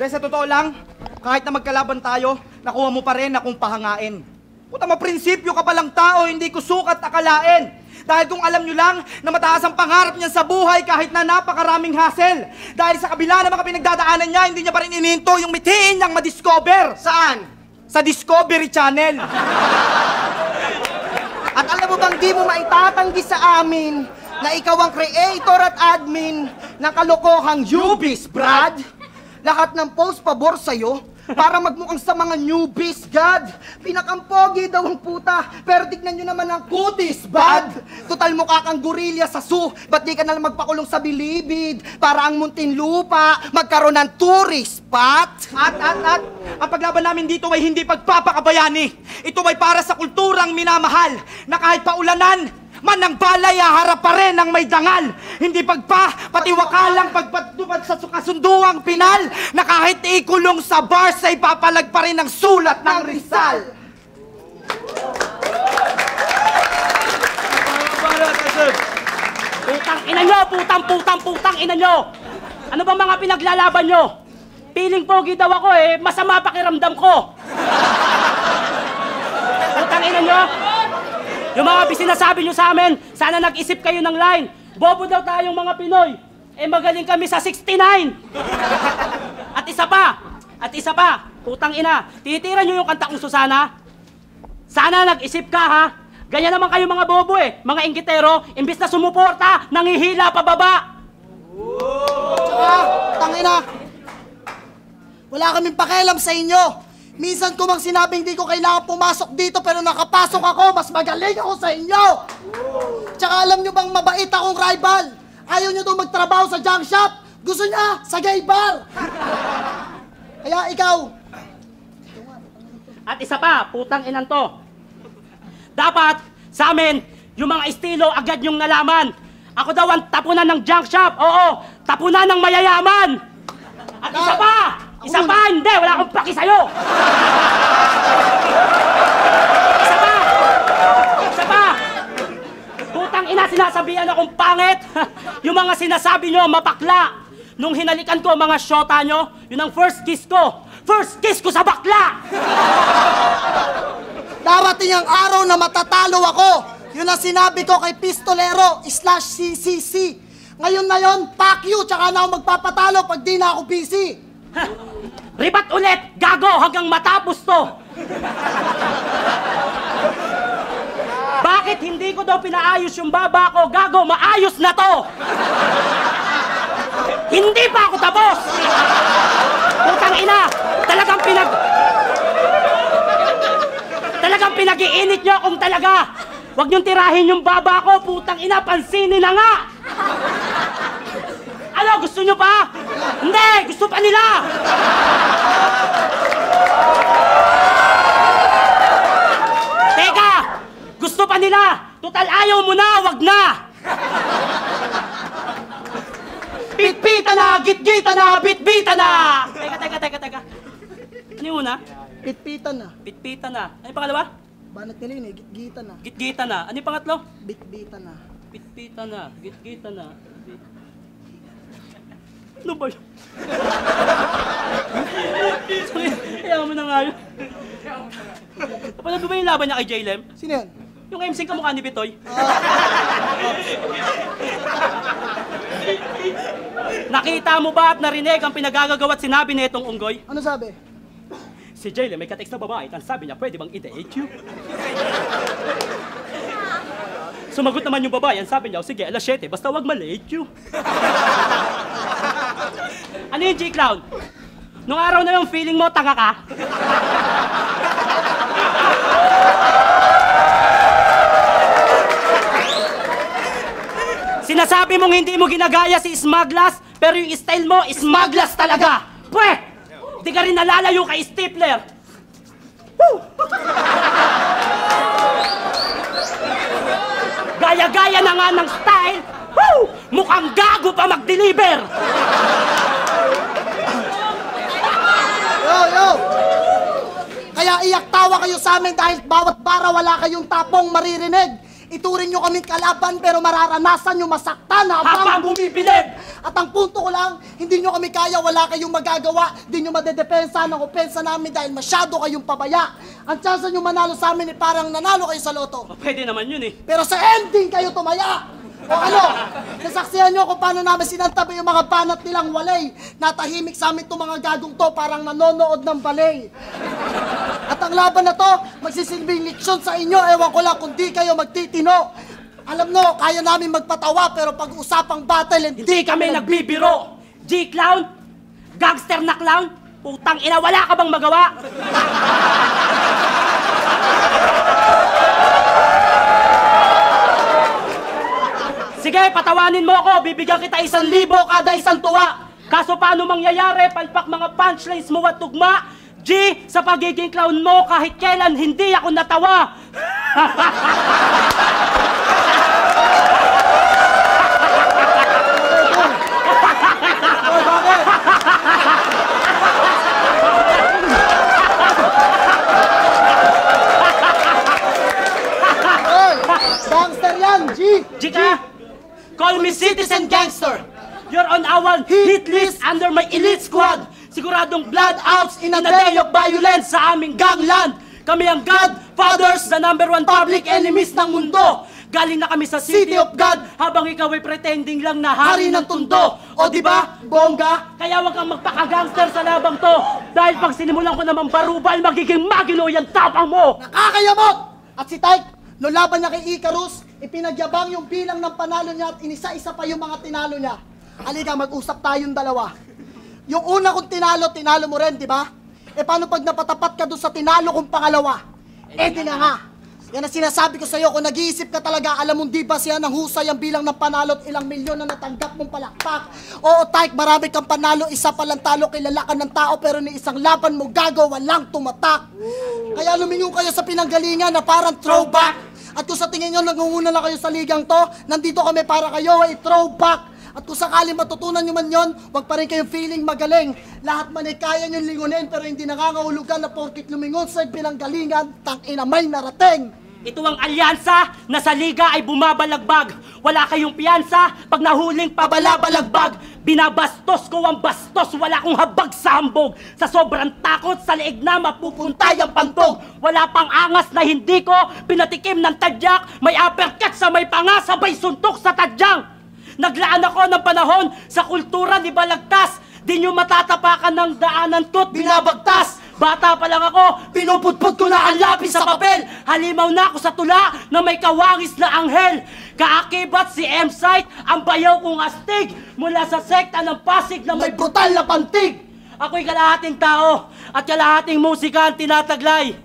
[SPEAKER 3] Dahil sa totoo lang, kahit na magkalaban tayo, nakuha mo pa rin akong pahangain. Puta, maprinsipyo ka palang tao, hindi ko sukat akalain. Dahil kung alam nyo lang na mataas ang pangarap niya sa buhay kahit na napakaraming hassle. Dahil sa kabila ng mga pinagdadaanan niya, hindi niya pa rin ininto yung mithiin niyang madiscover.
[SPEAKER 2] saan?
[SPEAKER 3] Sa Discovery Channel.
[SPEAKER 2] At alam mo bang di mo maitatanggi sa amin na ikaw ang creator at admin ng kalokohang Ubis, Brad? Lahat ng post pabor sa'yo para magmukhang sa mga newbies, God. Pinakampogi daw ang puta, pero tignan nyo naman ang kutis, bad. Total mukha kang gorilla sa zoo, ba't di ka nalang magpakulong sa bilibid para ang Muntinlupa magkaroon ng tourist spot?
[SPEAKER 3] At, ang paglaban namin dito ay hindi pagpapakabayani. Ito ay para sa kulturang minamahal na kahit paulanan, man ng balay, harap pa rin ang may dangal. Hindi pati wakalang pagpatupad sa kasunduang pinal na kahit ikulong sa bars ay papalag pa rin ang sulat ng Rizal.
[SPEAKER 4] Putang ina nyo! Putang ina nyo! Ano ba mga pinaglalaban nyo? Piling pogi daw ako eh, masama pakiramdam ko! Putang ina nyo! Yung mga sinasabi nyo sa amin, sana nag-isip kayo ng line. Bobo daw tayong mga Pinoy. Eh magaling kami sa 69. At isa pa, putang ina, titira nyo yung kanta kong Susana? Sana nag-isip ka ha? Ganyan naman kayo mga bobo eh. Mga inggitero, imbis na sumuporta, nangihila pababa.
[SPEAKER 5] Tsaka, tangina. Wala kaming pakialam sa inyo. Minsan ko mang sinabing di ko kailangan pumasok dito pero nakapasok ako, mas magaling ako sa inyo. Tsaka alam nyo bang mabait akong rival? Ayaw nyo daw magtrabaho sa junk shop. Gusto niya sa gay bar. Kaya ikaw.
[SPEAKER 4] At isa pa, putang inan to. Dapat sa amin, yung mga estilo agad yung nalaman. Ako daw ang tapunan ng junk shop. Oo, tapunan ng mayayaman. At isa pa, hindi, wala akong paki sa'yo. Isa pa. Putang ina, sinasabihan akong pangit. Yung mga sinasabi nyo, mapakla. Nung hinalikan ko mga syota nyo, yun ang first kiss ko. First kiss ko sa bakla.
[SPEAKER 5] Darating ang araw na matatalo ako. Yun ang sinabi ko kay Pistolero/CCC. Ngayon na yun, fuck you, tsaka na ako magpapatalo pag di na ako busy.
[SPEAKER 4] Ribat ulit, gago, hanggang matapos to. Bakit hindi ko daw pinaayos yung baba ko? Gago, maayos na to. Hindi pa ako tapos. Putang ina, talagang pinag-iinit nyo akong talaga. Huwag niyong tirahin yung baba ko, putang ina, pansinin na nga. Ano, gusto nyo pa? Hindi, gusto pa nila. Teka, gusto pa nila. Total ayaw mo na, wag na. Pitpita na, gitgita na, bitbita na. Teka. Ano yung una?
[SPEAKER 5] Pitpitan na.
[SPEAKER 4] Pitpita na. Ano yung pangalawa?
[SPEAKER 5] Banat nila yun eh, gitgita na.
[SPEAKER 4] Gitgita na. Ano yung pangatlo?
[SPEAKER 5] Bitbita na.
[SPEAKER 4] Pitpita na, gitgita na. Ano ba yun? Sorry, ayaw mo na nga yun. Napanood mo ba yung laban niya kay J-Lem?
[SPEAKER 5] Sino yan?
[SPEAKER 4] Yung MC kamukha ni Bitoy. Nakita mo ba at narinig ang pinagagagawa at sinabi na itong unggoy?
[SPEAKER 5] Ano sabi?
[SPEAKER 4] Si J-Lem may ka-text na babae at sabi niya pwede bang i-date you? Sumagot naman yung babae, ang sabi niya, sige, alas 7, basta wag ma-late you. Ano yung G-Clown? Nung araw na yung feeling mo, tanga ka? Sinasabi mong hindi mo ginagaya si Smaglas, pero yung style mo, Smaglas talaga! Pweh! Di ka rin nalalayo kay Stifler! Woo! Gaya-gaya na nga ng style! Woo! Mukhang gago pa mag-deliver!
[SPEAKER 5] Yo! Kaya iyak tawa kayo sa amin dahil bawat bara wala kayong tapong maririnig. Ituring nyo kaming kalaban pero mararanasan nyo masaktan habang
[SPEAKER 4] bumibilib!
[SPEAKER 5] At ang punto ko lang, hindi nyo kami kaya, wala kayong magagawa. Hindi nyo madedepensa ng opensa namin dahil masyado kayong pabaya. Ang tsansa nyo manalo sa amin parang nanalo kayo sa loto.
[SPEAKER 4] Pwede naman yun eh.
[SPEAKER 5] Pero sa ending kayo tumaya! O ano, nasaksihan nyo kung paano namin sinantabi yung mga banat nilang walay. Natahimik sa amin itong mga gagong to parang nanonood ng balay. At ang laban na to, magsisilbing leksyon sa inyo. Ewan ko lang kung di kayo magtitino. Alam no, kaya namin magpatawa pero pag-usapang battle,
[SPEAKER 4] Hindi kami nagbibiro! G-Clown? Gangster na clown? Putang ina, wala ka bang magawa? Sige, patawanin mo ako. Bibigyan kita 1,000 kada isang tuwa. Kaso paano mangyayari? Palpak mga punchlines mo at tugma. G, sa pagiging clown mo, kahit kailan hindi ako natawa.
[SPEAKER 5] gangster yan, G!
[SPEAKER 4] G ka? Call me citizen gangster. You're on our hit list under my elite squad. Siguradong blood outs in a day of violence sa aming gangland. Kami ang Godfathers, the #1 public enemies ng mundo. Galing na kami sa City of God, habang ikaw ay pretending lang na hari ng tundo. O diba, bongga? Kaya wag kang magpaka-gangster sa labang to. Dahil pag sinimulan ko naman barubal, magiging magino yung tapang mo.
[SPEAKER 5] Nakakayamot! At si Tyke, Noong laban niya kay Icarus, ipinagyabang yung bilang ng panalo niya at inisa-isa pa yung mga tinalo niya. Halika, mag-usap tayong dalawa. Yung una kong tinalo mo rin, di ba? E paano pag napatapat ka doon sa tinalo kong pangalawa? Eh di nga. Yan ang sinasabi ko sa'yo, kung nag-iisip ka talaga, alam mong di ba siya ng husay ang bilang ng panalo at ilang milyon na natanggap mong palakpak. Oo, Tyke, marami kang panalo, isa palang talo, kilala ka ng tao, pero ni isang laban mo gago, walang tumatak. Kaya lumingon kayo sa pinanggalingan na parang throwback. At kung sa tingin nyo nangunguna na kayo sa ligang to, nandito kami para kayo ay throwback. At kung sakaling matutunan nyo man yon, wag pa rin kayong feeling magaling. Lahat man ay kaya nyo lingunin, pero hindi nangangahulugan na porkit lumingon sa pinanggalingan, tangina may narating.
[SPEAKER 4] Ito ang alyansa na sa liga ay bumabalagbag. Wala kayong piyansa pag nahuling pabalabalagbag. Binabastos ko ang bastos, wala akong habag sa hambog. Sa sobrang takot, sa liig na mapupuntay ang pantog. Wala pang angas na hindi ko pinatikim ng tadyak. May uppercut sa may panga, sabay suntok sa tadyang. Naglaan ako ng panahon sa kultura ni Balagtas. Di nyo matatapakan ng daanan ko't binabagtas. Bata pa lang ako, pinuputput ko na ang lapis sa papel. Halimaw na ako sa tula na may kawangis na anghel. Kaakibat si M-Site, ang bayaw kong astig. Mula sa sekta ng Pasig na may brutal na pantig. Ako'y kalahating tao at kalahating musika ang tinataglay.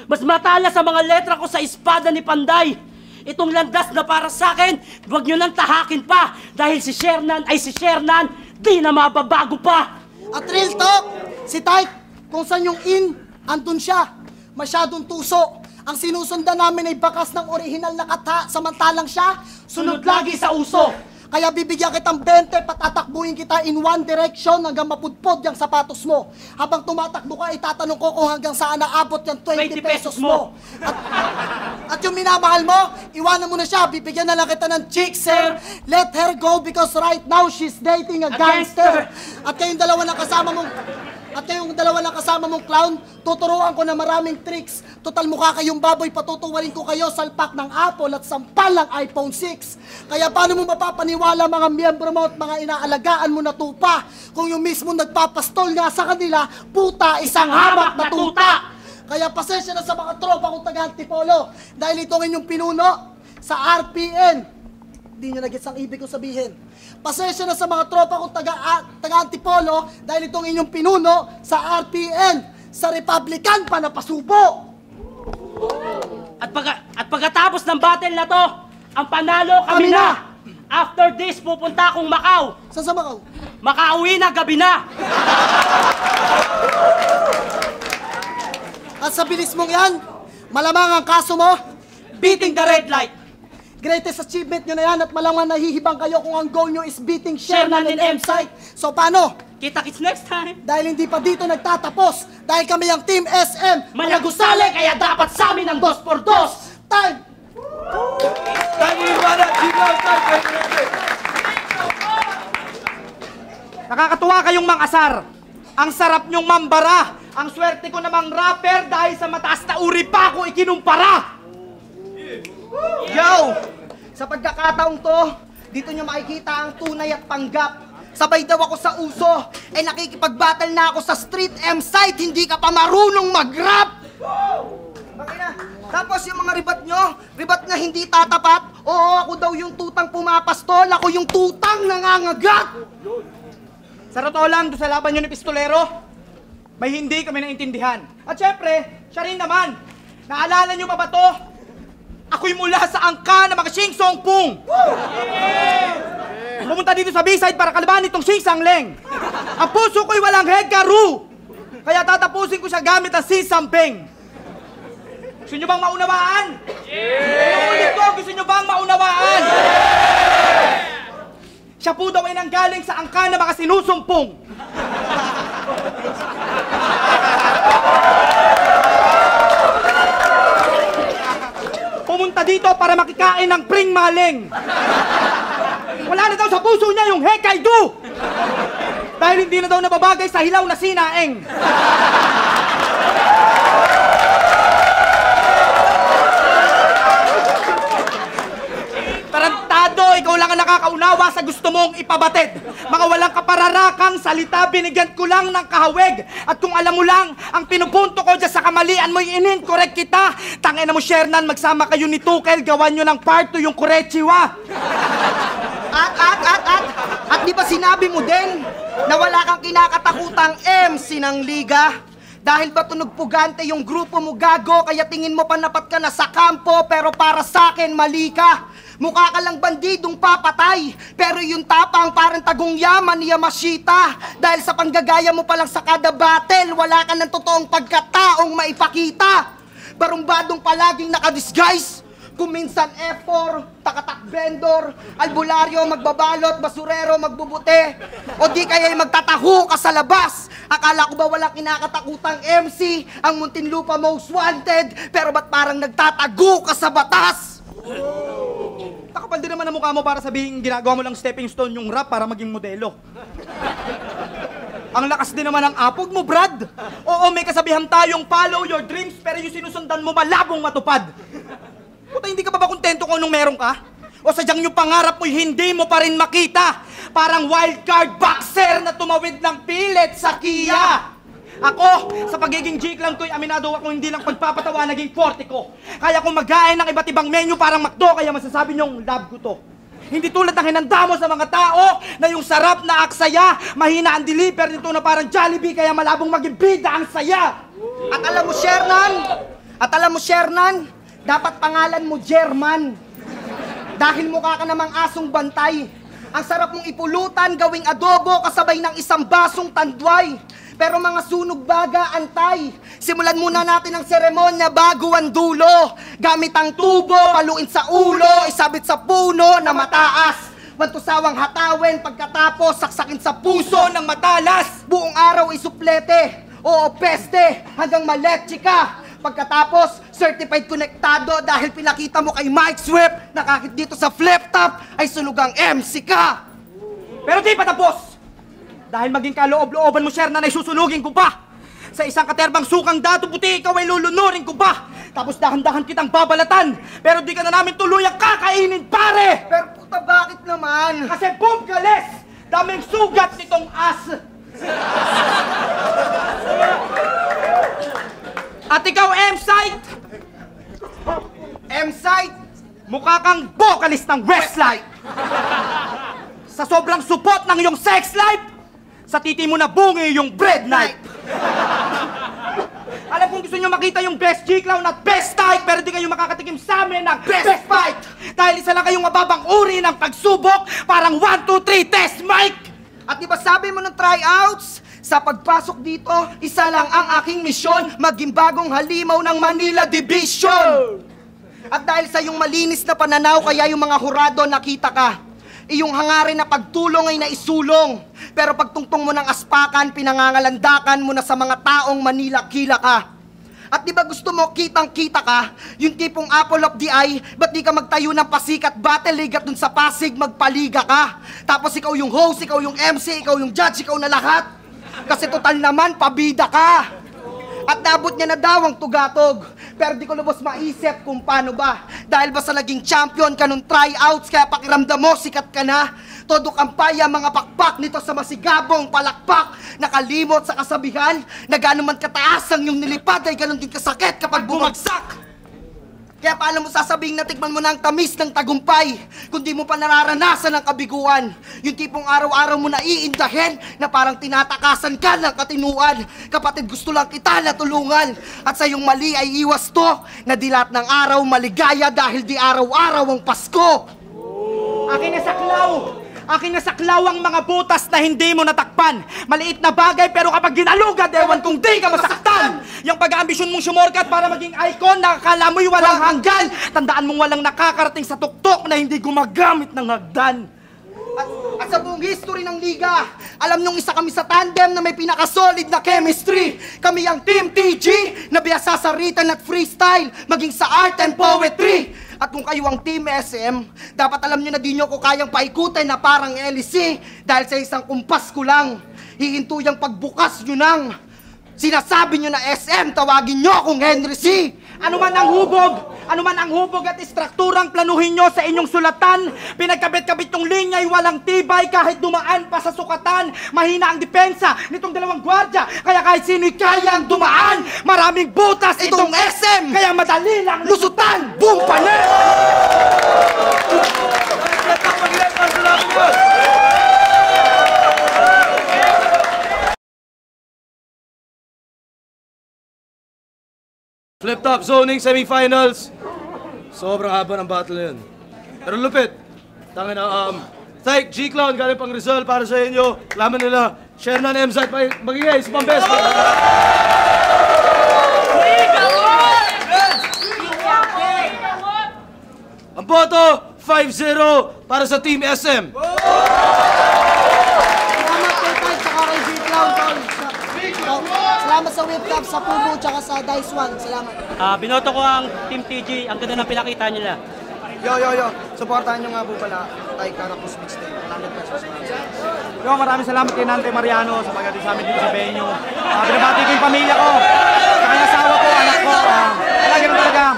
[SPEAKER 4] Mas matala sa mga letra ko sa espada ni Panday. Itong landas na para sa akin, huwag nyo nang tahakin pa. Dahil si Shernan ay si Shernan, di na mababago pa.
[SPEAKER 5] At real talk, si Tyke, kung saan yung in, andun siya. Masyadong tuso. Ang sinusundan namin ay bakas ng orihinal na kata, samantalang siya, sunod lagi sa uso. Kaya bibigyan kitang 20, patatakbuhin kita in one direction hanggang mapudpod yung sapatos mo. Habang tumatakbo ka, itatanong ko kung hanggang saan naabot yung 20 pesos mo. At yung minamahal mo, iwanan mo na siya, bibigyan na lang kita ng chick, sir. Let her go because right now she's dating a gangster. At kayong dalawa ng kasama mong clown, tuturuan ko na maraming tricks. Total mukha kayong baboy, patutuwarin ko kayo salpak ng Apple at sampal ng iPhone 6. Kaya paano mo mapapaniwala mga miyembro mo at mga inaalagaan mo na tupa kung yung mismo nagpapastol nga sa kanila, puta, isang hamak na tuta. Kaya pasensya na sa mga tropa kong taga-Antipolo dahil itong inyong pinuno sa RPN. Di nyo nagets ang ibig ko sabihin. Pasensya na sa mga tropa kong taga-Antipolo dahil itong inyong pinuno sa RPN, sa Republican pa na pasubo.
[SPEAKER 4] At pagkatapos ng battle na to, ang panalo kami na. After this, pupunta akong Macau.
[SPEAKER 5] Saan sa Macau?
[SPEAKER 4] Makauwi na, gabi na.
[SPEAKER 5] At sa bilis mong yan, malamang ang kaso mo,
[SPEAKER 4] Beating the red light.
[SPEAKER 5] greatest achievement nyo na yan at malamang nahihibang kayo kung ang goal nyo is beating Shernan and M-Site. So paano?
[SPEAKER 4] Kita-kits next time.
[SPEAKER 5] Dahil hindi pa dito nagtatapos. Dahil kami ang Team SM.
[SPEAKER 4] Malagusale, kaya dapat sa amin ang 2x2.
[SPEAKER 5] Time!
[SPEAKER 1] Thank you, Iwana.
[SPEAKER 3] Nakakatuwa kayong mang-asar. Ang sarap nyong mambara. Ang swerte ko namang rapper dahil sa mataas na uri pa ako ikinumpara. Yo! Sa pagkakataong to, dito nyo makikita ang tunay at panggap. Sabay daw ako sa uso, eh nakikipag-battle na ako sa street M-Site, hindi ka pa marunong mag-rap! Tapos yung mga ribat na hindi tatapat, oo, ako daw yung tutang pumapastol, ako yung tutang nangangagat! Sa totoo lang, doon sa laban nyo ni Pistolero, may hindi kami naintindihan. At syempre, siya rin naman, naalala nyo pa ba to? Ako'y mula sa angka na mga Shing Song Pung! Pumunta dito sa B-side para kalaban itong Shing Sang Leng. Ang puso ko'y walang hegaru. Kaya tatapusin ko siya gamit ang Sin Sampeng. Gusto nyo bang maunawaan? Ulit ko, gusto nyo bang maunawaan? Siya po daw ay nanggaling sa angka na mga sinusumpong. Pumunta dito para makikain ng pring maleng. Wala na daw sa puso niya yung hekay-do! Dahil hindi na daw nababagay sa hilaw na sinaeng. Tarantado, ikaw lang mga nakakaunawa sa gusto mong ipabatid. Mga walang kapararakang salita, binigyan ko lang ng kahawig. At kung alam mo lang, ang pinupunto ko dyan sa kamalian mo'y in-correct kita. Tangina mo, Shernan, magsama kayo ni Tukel, gawan nyo ng part 2 yung Kurechiwa.
[SPEAKER 2] At di ba sinabi mo din na wala kang kinakatakutang MC ng liga? Dahil ba tunog pugante yung grupo mo, gago, kaya tingin mo panapat ka na sa kampo, pero para sa akin mali ka. Mukha ka lang bandidong papatay, pero yung tapang parang tagong yaman ni Yamashita. Dahil sa panggagaya mo palang sa kada battle, wala ka ng totoong pagkataong maipakita. Barumbadong palaging nakadisguise. Kung minsan F4, takatak vendor, albularyo, magbabalot, basurero, magbubute, o di kaya'y magtataho ka sa labas. Akala ko ba walang kinakatakutang MC, ang Muntinlupa Most Wanted, pero ba't parang nagtatago ka sa batas?
[SPEAKER 3] Takapal din naman ang mukha mo para sabihin ginagawa mo lang stepping stone yung rap para maging modelo. Ang lakas din naman ng apog mo, Brad. Oo, may kasabihan tayong follow your dreams, pero yung sinusundan mo malabong matupad. Puta, hindi ka ba kontento kung anong meron ka? O sadyang yung pangarap mo'y hindi mo pa rin makita? Parang wildcard boxer na tumawid ng pilit sa Kia. Ako, sa pagiging Jake lang to'y aminado ako hindi lang pagpapatawa naging forte ko. Kaya kung mag-ain ng iba't ibang menu parang McDo, kaya masasabi niyong love ko to. Hindi tulad ng hinanda mo sa mga tao na yung sarap na aksaya, mahina ang deliver nito na parang Jollibee, kaya malabong maging bida ang saya.
[SPEAKER 2] At alam mo, Shernan, dapat pangalan mo German. Dahil mukha ka namang asong bantay. Ang sarap mong ipulutan, gawing adobo, kasabay ng isang basong tandway. Pero mga sunog baga, antay. Simulan muna natin ang seremonya bago ang dulo. Gamit ang tubo, paluin sa ulo, isabit sa puno na mataas. Wantusawang hatawin, pagkatapos saksakin sa puso ng matalas. Buong araw isuplete, oo peste, hanggang maletsi ka. Pagkatapos, certified konektado dahil pinakita mo kay Mike Swift na kahit dito sa flip top ay sulugang MC ka.
[SPEAKER 3] Pero di pa tapos. Dahil maging kaloob-looban mo, Shernan, ay susunugin ko pa. Sa isang katerbang sukang dato puti, ikaw ay lulunurin ko pa. Tapos dahan-dahan kitang babalatan. Pero di ka na namin tuluyang kakainin, pare!
[SPEAKER 2] Pero puta, bakit naman?
[SPEAKER 3] Kasi boom gales! Daming sugat nitong as. At ikaw, M-Site!
[SPEAKER 2] M-Site!
[SPEAKER 3] Mukha kang vocalist ng Westlife! Sa sobrang support ng iyong sex life, sa titi mo na bungi yung bread knife! Alam kong gusto nyo makita yung best G-Clown at best type, pero di kayo makakatikim sa amin ng best fight! Dahil isa lang kayong mababang uri ng pagsubok, parang 1, 2, 3, test mic!
[SPEAKER 2] At di ba sabi mo ng tryouts? Sa pagpasok dito, isa lang ang aking misyon, maging bagong halimaw ng Manila Division. At dahil sa iyong malinis na pananaw, kaya yung mga hurado nakita ka. Iyong hangarin na pagtulong ay naisulong. Pero pagtungtong mo ng aspakan, pinangangalandakan mo na sa mga taong Manila kila ka. At di ba gusto mo kitang-kita ka? Yung tipong apple of the eye, ba't di ka magtayo ng pasikat battle league at dun sa Pasig magpaliga ka? Tapos ikaw yung host, ikaw yung MC, ikaw yung judge, ikaw na lahat. Kasi total naman, pabida ka. At nabot niya na daw ang tugatog. Pero di ko lubos maisip kung paano ba. Dahil ba sa naging champion ka nung tryouts, kaya pakiramdam mo, sikat ka na. Todo kampaya, mga pakpak nito sa masigabong palakpak. Nakalimot sa kasabihan, na gano'n man kataas ang yung nilipad, ay gano'n din kasakit kapag bumagsak. Kaya paano mo sasabing natikman mo na ang tamis ng tagumpay kung di mo pa nararanasan ang kabiguan? Yung tipong araw-araw mo na iindahin na parang tinatakasan ka ng katinuan. Kapatid, gusto lang kita na tulungan. At sa iyong mali ay iwas to na di lahat ng araw maligaya dahil di araw-araw ang Pasko.
[SPEAKER 3] Akin na saklaw! Akin na saklaw ang mga butas na hindi mo natakpan. Maliit na bagay pero kapag ginalugad, ewan kung di ka masaktan. Yung pag-aambisyon mong sumorkat para maging icon, nakakala mo'y walang hanggan. Tandaan mong walang nakakarating sa tuktok na hindi gumagamit ng hagdan.
[SPEAKER 2] At sa buong history ng liga, alam nung isa kami sa tandem na may pinaka-solid na chemistry. Kami ang Team TG na biyasa sa written at freestyle, maging sa art and poetry. At kung kayo ang Team SM, dapat alam nyo na di nyo ko kayang paikutin na parang LEC. Dahil sa isang kumpas ko lang, hihinto yung pagbukas nyo nang sinasabi nyo na SM, tawagin nyo akong Henry C.
[SPEAKER 3] Ano man ang hubog, Ano man ang hubog at istrukturang planuhin nyo sa inyong sulatan, pinagkabit-kabit yung linya'y walang tibay kahit dumaan pa sa sukatan. Mahina ang depensa nitong dalawang gwardya, kaya kahit sino'y kayang dumaan. Maraming butas itong SM, kaya madali lang lusutan. Boom paner!
[SPEAKER 1] Flip top zoning semifinals. Sobrang haba ng battle na yun. Pero lupit. Tangin na, Thank G-Clown, galing pang Rizal para sa inyo. Laman nila, Shernan MZ, magigay, isa pang best. Ang boto, 5-0 para sa Team SM.
[SPEAKER 5] Salamat kay Tide, tsaka kay G-Clown, tol. Salamat sa Whip Cup, sa Pumo, tsaka sa Dice One. Salamat.
[SPEAKER 4] Binoto ko ang Team TG. Ang ganda ng pinakita nila.
[SPEAKER 3] Yo! Supportahan nyo nga po pala Tay Caracos Mixtape. 100 pesos. Yo, maraming salamat kay Nante Mariano sa pagdating sa amin dito sa venue. Binabati ko yung pamilya ko, saka yung asawa ko, anak ko. Talaga naman talaga.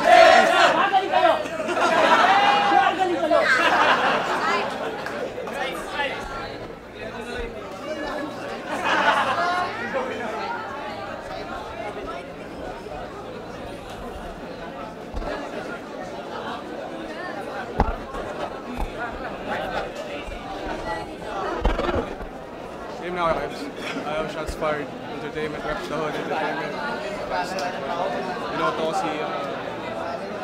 [SPEAKER 6] Game na ako, Rebs. Shots fired. Entertainment, Reps the Hood, Entertainment. Binoto ko si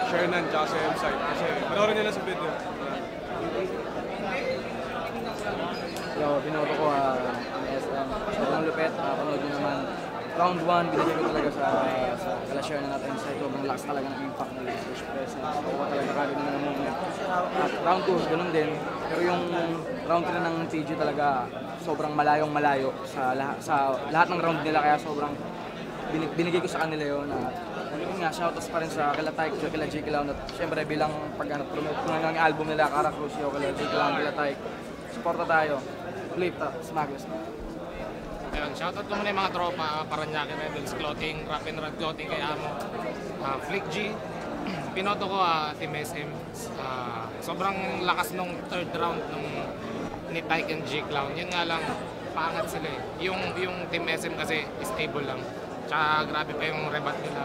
[SPEAKER 6] Shernan tsaka si M-Side. Kasi panoorin nila sa video.
[SPEAKER 7] Yo, binoto ko ang SM. Sobrang lupet, panood nyo naman. Round 1, binigay ko talaga sa kalasyon na natin sa sobrang lakas talaga ng impact ng stage presence. Kuha talaga kagad na ng moment. At round 2, ganun din. Pero yung round 3 ng TG talaga sobrang malayong malayo sa lahat ng round nila. Kaya sobrang binigay ko sa kanila yun. Yun nga, shoutouts pa rin sa kila Tyke, kila J. Clown. At syempre bilang pag-promote ko ng album nila, Caracruz, kila J. Clown, kila Tyke. Suporta tayo. Flip top, Smagless.
[SPEAKER 8] Ayun, shoutout ko muna yung mga tropa, Paranaque Rebels Clothing, Rap and Rod Clothing kay Amo, Flick G, pinoto ko Team SM. Sobrang lakas nung third round nung ni Tyke and G-Clown. Yun nga lang, paangat sila eh. Yung Team SM kasi stable lang. Tsaka grabe pa yung rebat nila.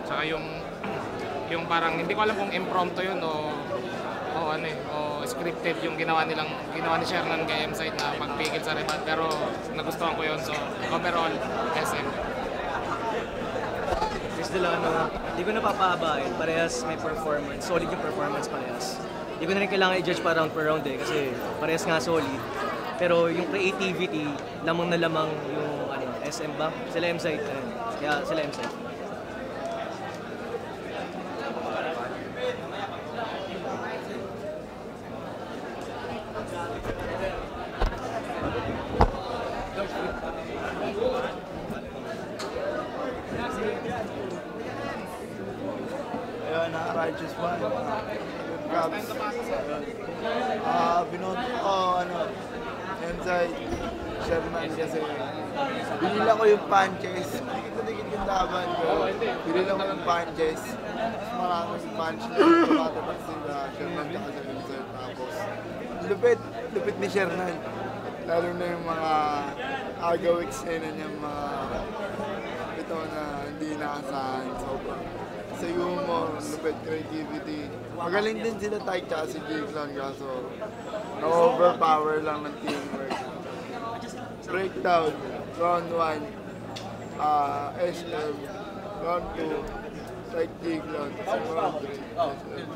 [SPEAKER 8] Tsaka yung parang, hindi ko alam kung impromptu yun o scripted yung ginawa ni Shernan kay M-Side na magpigil sa rebat, pero nagustuhan ko yun. So overall, SM.
[SPEAKER 9] Chris Delano, hindi ko napapahabain. Parehas may performance. Solid yung performance parehas. Hindi ko na rin kailangan i-judge pa round per round kasi parehas nga solid. Pero yung creativity, lamang na lamang yung SM ba? Sila M-Side. Kaya sila M-Side.
[SPEAKER 10] Ayun, Righteous One. Grabs. Binoto ko, Inside, Sherman kasi binila ko yung punches. Dikit yung laban ko. Binila ko yung punches. Maraming punch na tumatatak sila Sherman at sa Inside. Tapos, lupit ni Sherman. Lalo na yung mga agaw eksena niya, mga ito na hindi naasahan. Sobrang sa humor, lupit creativity. Magaling din sila Tyke tsaka si G-Clown kaso na-overpower lang ng teamwork. Breakdown, round 1, SM, round 2, Tyke G-Clown, round 3, SM.